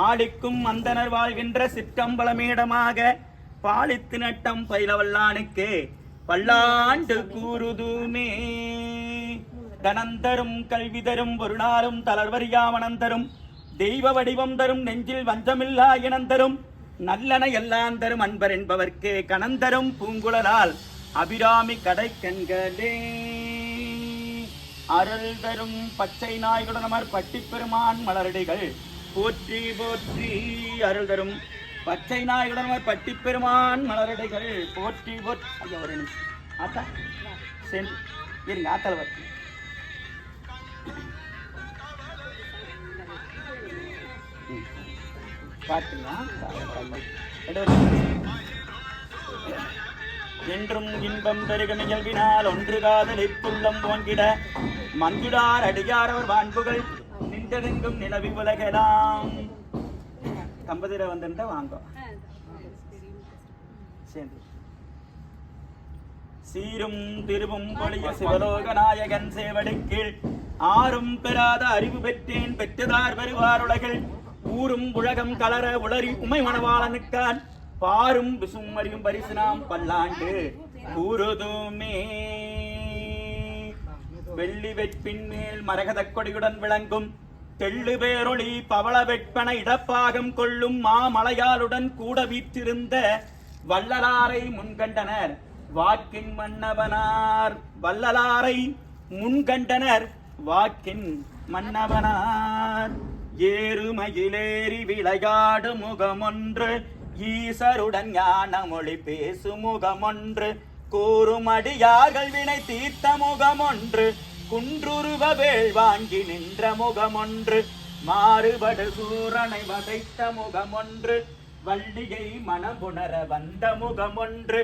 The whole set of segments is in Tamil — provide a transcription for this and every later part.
ஆடிக்கும் அந்தனர் வாழ்கின்ற சிற்றம்பலமேடமாக பாலித்து நட்டம் பயிலவல்லானுக்கு பல்லாண்டு கூறுதுமே. தனந்தரும் கல்வி தரும் ஒரு நாளும் தளர்வறியாமணம் தரும் தெய்வ வடிவம் தரும் நெஞ்சில் வஞ்சமில்லா இனந்தரும் நல்லன எல்லாம் தரும் அன்பர் என்பவர்க்கு கணந்தரும் பூங்குழலால் அபிராமி கடை கண்களே. அருள் தரும் பச்சை நாய்களுடன் பட்டிப்பெருமான் மலரடிகள் போற்றி போற்றி. அருள் தரும் பச்சை நாய்களுடன் பட்டிப்பெருமான் மலரடிகள் போற்றி போற்றி. ஐயா ஒரு நிமிஷம் ஆத்தா சென்று இருங்க ஆத்தால வர பாத்தீங்களா என்றும் இன்பம் தருக நிகழ்வினால் ஒன்று காதலித்துள்ளம் போங்கிட மஞ்சுடார் அடியாரவர் வான்புகள் நின்றெங்கும் நிலவி உலகலாம். கம்பதிர வந்துட்டா வாங்க சீரும் திருவும் பொழிய சிவலோக நாயகன் சேவடிக்கீழ் ஆறும் பெறாத அறிவு பெற்றேன் பெற்றதார் வருவார் உலகில் ஊரும் உலகம் கலர உளறி உமை மணவாளனுக்கான் பாரும் விசுமறியும் பரிசுனாம் பல்லாண்டு கூறுதுமே. வெள்ளி வெட்பின் மேல் மரகத கொடியுடன் விளங்கும் தெள்ளு பேரொளி பவள வெட்பன இடப்பாகம் கொள்ளும் மாமலையாளுடன் கூட வீற்றிருந்த வள்ளலாரை முன்கண்டனர் வாக்கின் மன்னவனார். வள்ளலாரை முன்கண்டனர் வாக்கின் மன்னவனார். ஏறுமயிலேறி விளையாடு முகமொன்று ஈசருடன் ஞான மொழி பேசு முகமொன்று கூறும் அடியார்கள் வினை தீர்த்த முகமொன்று குன்றுருவ வேள் வாங்கி நின்ற முகமொன்று மாறுபடு சூரனை வதைத்த முகமொன்று வள்ளியை மனபுணர வந்த முகமொன்று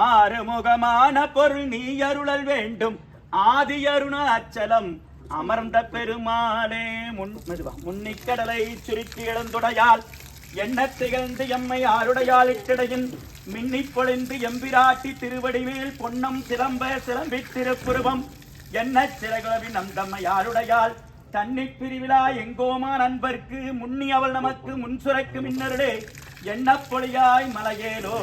ஆறு முகமான பொருள் நீ அருளல் வேண்டும் ஆதி அருணாச்சலம் அமர்ந்த பெருமாளே. முன்னிக்கடலை சுருக்கி இழந்துடையால் என்ன திகழ்ந்து எம்மை ஆருடையால் இட்டிடையின் மின்னி பொழிந்து எம்பிராட்டி திருவடிவேல் பொன்னம் சிலம்ப சிலம்பி திருப்புருவம் என்ன சிறகுலவி நந்தம்மை ஆருடையால் தன்னை பிரிவிழா எங்கோமா நண்பர்க்கு முன்னி அவள் நமக்கு முன்சுரைக்கு மின்னருடே என்ன பொழியாய் மலையேலோ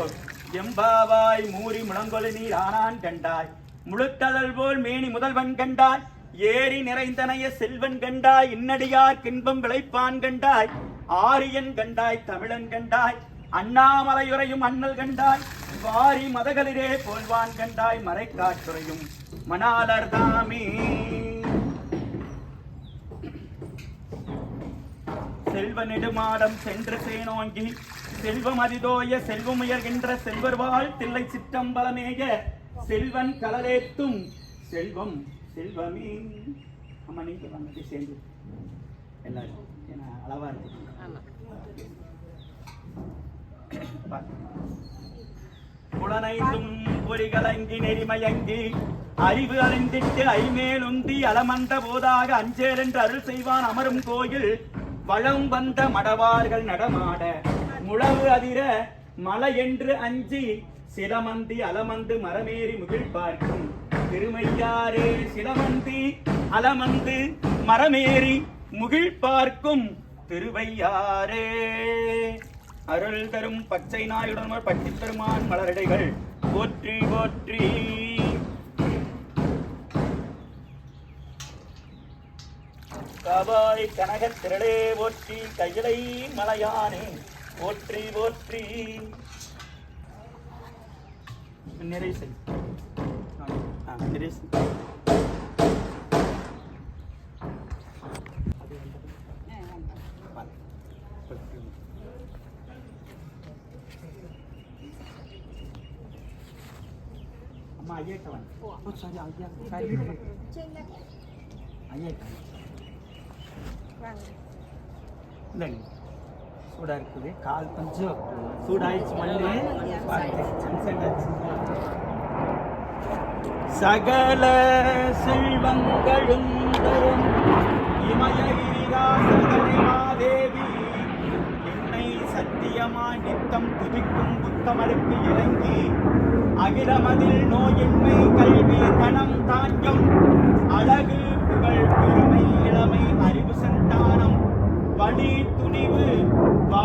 எம்பாவாய் மூறி முழங்கொலி நீர் ஆனான் கண்டாய் முழுத்ததல் போல் மேனி முதல்வன் கண்டாய் ஏரி நிறைந்தனைய செல்வன் கண்டாய் இன்னடியார் கின்பம் விளைப்பான் கண்டாய் ஆரியன் கண்டாய் தமிழன் கண்டாய் அண்ணாமலையுறையும் அண்ணல் கண்டாய் வாரி மதகளிரே போல்வான் கண்டாய் மறைக்காற்றுறையும் மணாலர் தாமே. செல்வ நெடுமாடம் சென்று சேனோங்கி செல்வம் அதிதோய செல்வம் உயர்கின்ற செல்வர்வாள் தில்லை சிற்றம்பலமேய செல்வன் கலரேத்தும் செல்வம் செல்வமே. அம்மா நீங்க வந்து சேர்ந்து எல்லாரும் அளவா இருக்கு. புலனைந்தும் பொறிகளங்கி நெறிமயங்கி அறிவு அறிந்திட்டு ஐமேலுந்தி அலமந்த போதாக அஞ்சேர் என்று அருள் செய்வான் அமரும் கோயில் வளம் வந்த மடவார்கள் நடமாட முழவு அதிர மலை என்று அஞ்சி சிலமந்தி அலமந்து மரமேறி முகில் பார்க்கும் திருமையாரே. சிலமந்தி அலமந்து மரமேறி முகில் பார்க்கும் திருவையாரே. அருள் தரும் பச்சை நாயுடன் பட்டி பெருமான் மலரடைகள் போற்றி போற்றி. காவாய் கனக திரளே போற்றி கையிலை மலையானே போற்றி போற்றி. நிறைவு அம்மா ஐயக்கவன் இல்லைங்க சூடா இருக்குது கால் கொஞ்சம் சூடாயிடுச்சு மண்ணு சகல செல்வங்களும் இமயகிரிராசேவி என்னை சத்தியமாய் நித்தம் துதிக்கும் புத்தமருக்கு இறங்கி அகிலமதில் நோயின்மை கல்வி தனம் தாஞ்சம் அழகு புகழ் பெருமை இளமை அறிவு சந்தானம் வழி துணிவு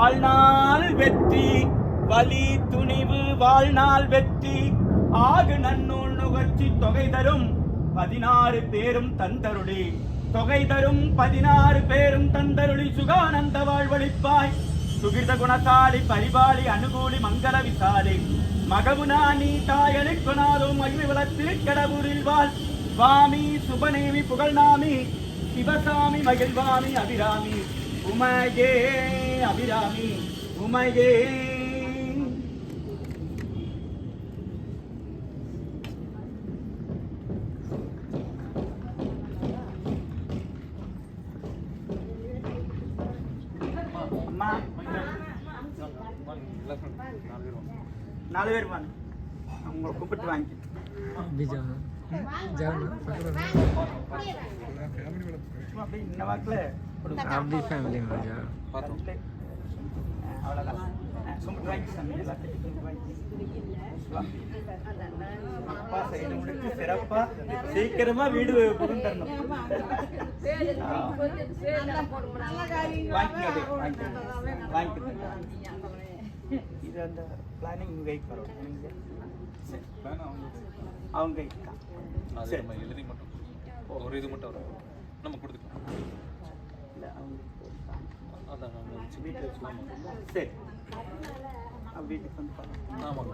வாழ்நாள் வெற்றி வலி துணிவு வாழ்நாள் வெற்றி ஆகு நன்னூல் நுகர்ச்சி தொகை தரும் 16 பேரும் தந்தருளி தொகை தரும் 16 பேரும் தந்தருளி சுகானந்த வாழ்வழிப்பாய் சுகிர்த குணசாலி பரிபாலி அனுகூலி மங்கள விசாலி மகவுனா நீ தாயனுக்குனாதோ மகிழ்வி வளர்த்திருக்கடவுரில் வாழ் சுவாமி சுபநேமி புகழ்நாமி சிவசாமி மகிழ்வாமி அபிராமி உமையே அபிராமி உமையே அம்மா 4 பேர் வாங்க அவங்களை கூப்பிட்டு வாங்கி இந்த வாக்கில் அவ்வளோதான் கும்பிட்டு வாங்கி சாமி எல்லாத்தையும் கும்பிட்டு வாங்கி அப்பா சைடு முடிச்சு சிறப்பா சீக்கிரமா வீடு புகுந்தரணும் இது அந்த பிளானிங் வெயிட் பண்ணுவோம் அவங்க எழுதி மட்டும் ஒரு இது மட்டும் வரும் நம்ம கொடுத்துக்கலாம் இல்லை அவங்க அதான் வீட்டில் வச்சுக்கலாம் சரி வீட்டுக்கு வந்து ஆமாம்